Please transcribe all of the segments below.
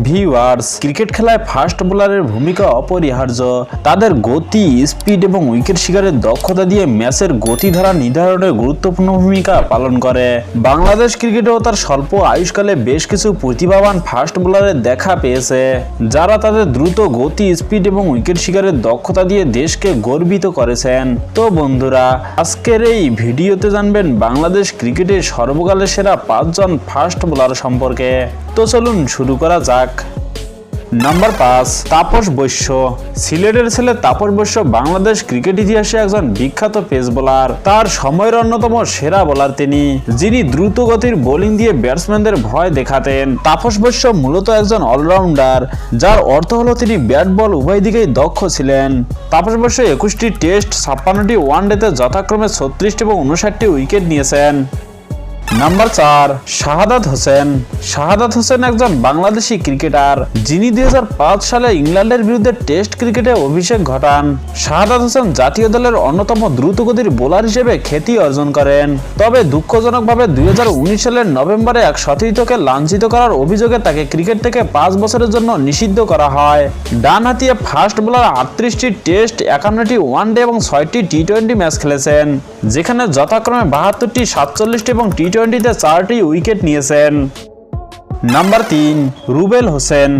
Viewers, cricket খেলায় fast বোলারের ভূমিকা অপরিহার্য। তাদের গতি, স্পিড এবং উইকেট শিকারের দক্ষতা দিয়ে ম্যাচের গতিধারা নির্ধারণে গুরুত্বপূর্ণ ভূমিকা পালন করে। বাংলাদেশ ক্রিকেটেও তার স্বল্প আয়ুষ্কালে বেশ কিছু প্রতিভাবান ফাস্ট বোলারের দেখা পেয়েছে, যারা তাদের দ্রুত গতি, স্পিড এবং উইকেট শিকারের দক্ষতা দিয়ে দেশকে গর্বিত করেছেন। তো বন্ধুরা, আজকের এই ভিডিওতে জানবেন বাংলাদেশ ক্রিকেটের সর্বকালের সেরা 5 জন ফাস্ট বোলার সম্পর্কে। তো চলুন শুরু করা যাক। নাম্বার 5, তাপস বৈশ্য। সিলেটের ছেলে তাপস বৈশ্য বাংলাদেশ ক্রিকেট ইতিহাসে একজন বিখ্যাত পেস বোলার। তার সময়ের অন্যতম সেরা বোলার তিনি, যিনি দ্রুত গতির বোলিং দিয়ে ব্যাটসম্যানদের ভয় দেখাতেন। তাপস বৈশ্য মূলত একজন অলরাউন্ডার, যার অর্থ হলো তিনি ব্যাট বল উভয় দিকেই দক্ষ ছিলেন। তাপস বৈশ্য 21টি টেস্ট, 56টি ওয়ানডেতে যথাক্রমে 36টি এবং 59টি উইকেট নিয়েছেন। নাম্বার 4, শাহাদাত হোসেন। শাহাদাত হোসেন একজন বাংলাদেশি ক্রিকেটার, যিনি 2005 সালে ইংল্যান্ডের বিরুদ্ধে টেস্ট ক্রিকেটে অভিষেক ঘটান। শাহাদাত হোসেন জাতীয় দলের অন্যতম দ্রুতগতির বোলার হিসেবে খ্যাতি অর্জন করেন। তবে দুঃখজনকভাবে 2019 সালের নভেম্বরে এক সতীর্থকে লাঞ্ছিত করার অভিযোগে তাকে ক্রিকেট থেকে 5 বছরের জন্য নিষিদ্ধ করা হয়। ডানহাতি ফাস্ট বোলার 38টি টেস্ট, 51টি ওয়ানডে এবং 6টি টি-20 ম্যাচ খেলেছেন, যেখানে যথাক্রমে 72টি, 47টি এবং টি-20তে 4টি উইকেট নিয়েছেন। নাম্বার 3, রুবেল হোসেন,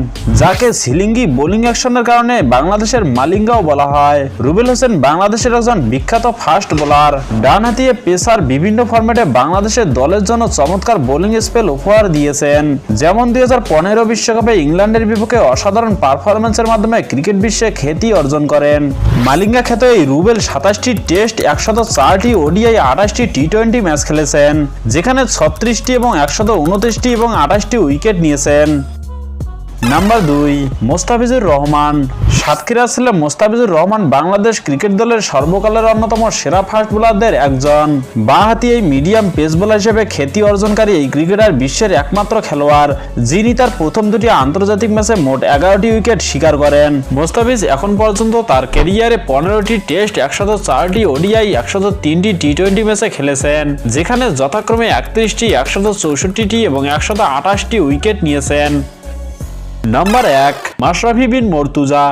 যাকে সিলিঙ্গি বোলিং অ্যাকশনের কারণে বাংলাদেশের মালিঙ্গাও বলা হয়। রুবেল হোসেন বাংলাদেশের একজন বিখ্যাত ফাস্ট বোলার। ডানহাতি পেসার বিভিন্ন ফরম্যাটে বাংলাদেশের দলের জন্য চমৎকার বোলিং স্পেল উপহার দিয়েছেন, যেমন 2015 বিশ্বকাপে ইংল্যান্ডের বিপক্ষে অসাধারণ পারফরম্যান্সের মাধ্যমে ক্রিকেট বিশ্বে খ্যাতি অর্জন করেন। মালিঙ্গা খ্যাত এই রুবেল 27টি টেস্ট, 104টি ওডিআই, 28টি টি-20 ম্যাচ খেলেছেন, যেখানে 36টি এবং 129টি এবং 28টি উইকেট নিয়েছেন। নাম্বার 2, মোস্তাফিজুর রহমান। সাতক্ষীরার ছেলে মোস্তাফিজুর রহমান বাংলাদেশ ক্রিকেট দলের সর্বকালের অন্যতম সেরা ফাস্ট বোলারদের একজন। বাঁহাতি এই মিডিয়াম পেস বোলার হিসেবে খ্যাতি অর্জনকারী এই ক্রিকেটার বিশ্বের একমাত্র খেলোয়াড়, যিনি তার প্রথম দুটি আন্তর্জাতিক ম্যাচে মোট 11টি উইকেট শিকার করেন। মোস্তাফিজ এখন পর্যন্ত তার ক্যারিয়ারে 15টি টেস্ট, 104টি ওডিআই, 103টি টি-20 ম্যাচে খেলেছেন, যেখানে যথাক্রমে 31টি, 164টি এবং 128টি উইকেট নিয়েছেন। নাম্বার 1, মাশরাফি বিন মর্তুজা।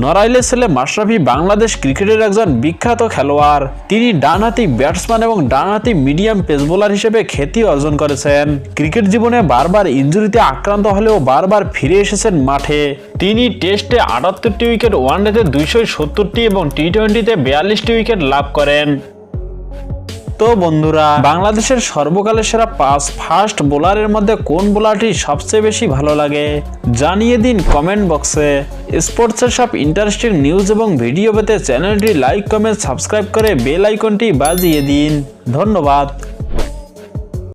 নড়াইলের ছেলে মাশরাফি বাংলাদেশ ক্রিকেটের একজন বিখ্যাত খেলোয়াড়। তিনি ডানহাতি ব্যাটসম্যান এবং ডানহাতি মিডিয়াম পেস বোলার হিসেবে খ্যাতি অর্জন করেছেন। ক্রিকেট জীবনে বারবার ইনজুরিতে আক্রান্ত হলেও বারবার ফিরে এসেছেন মাঠে। তিনি টেস্টে 78টি উইকেট, ওয়ানডেতে 270টি এবং টি-20তে 42টি উইকেট লাভ করেন। তো বন্ধুরা, বাংলাদেশের সর্বকালের সেরা 5 ফাস্ট বোলারের মধ্যে কোন বোলারটি সবচেয়ে বেশি ভালো লাগে জানিয়ে দিন কমেন্ট বক্সে। স্পোর্টসের সব ইন্টারেস্টিং নিউজ এবং ভিডিও পেতে চ্যানেলটি লাইক, কমেন্ট, সাবস্ক্রাইব করে বেল আইকনটি বাজিয়ে দিন। ধন্যবাদ।